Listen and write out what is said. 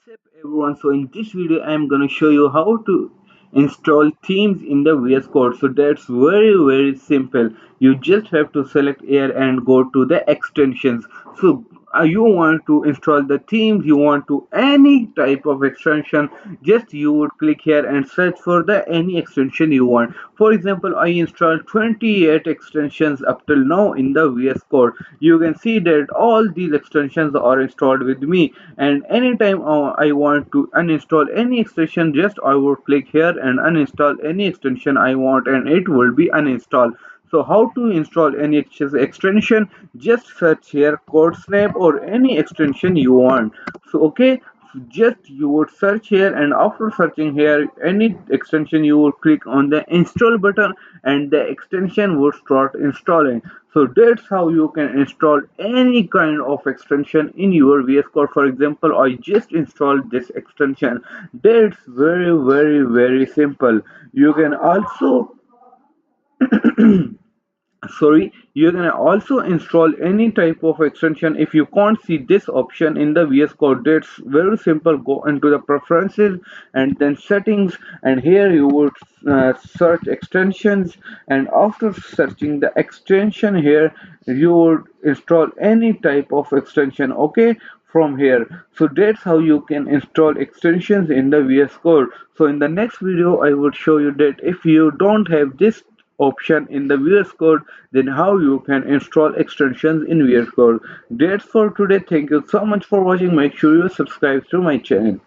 What's up everyone, so in this video I am going to show you how to install themes in the VS Code. So that's very simple. You just have to select here and go to the extensions. So you want to install the themes, you want to any type of extension, just you would click here and search for the any extension you want. For example, I installed 28 extensions up till now in the VS Code. You can see that all these extensions are installed with me, and anytime I want to uninstall any extension, just I would click here and uninstall any extension I want and it will be uninstalled. So how to install any extension? Just search here code snap or any extension you want. So okay, just you would search here, and after searching here any extension you would click on the install button and the extension would start installing. So that's how you can install any kind of extension in your VS Code. For example, I just installed this extension. That's very simple. You can also sorry, you can also install any type of extension. If you can't see this option in the VS Code, that's very simple. Go into the preferences and then settings, and here you would search extensions, and after searching the extension here you would install any type of extension, okay, from here. So that's how you can install extensions in the VS Code. So in the next video I would show you that if you don't have this option in the VS Code, then how you can install extensions in VS Code. That's for today. Thank you so much for watching. Make sure you subscribe to my channel.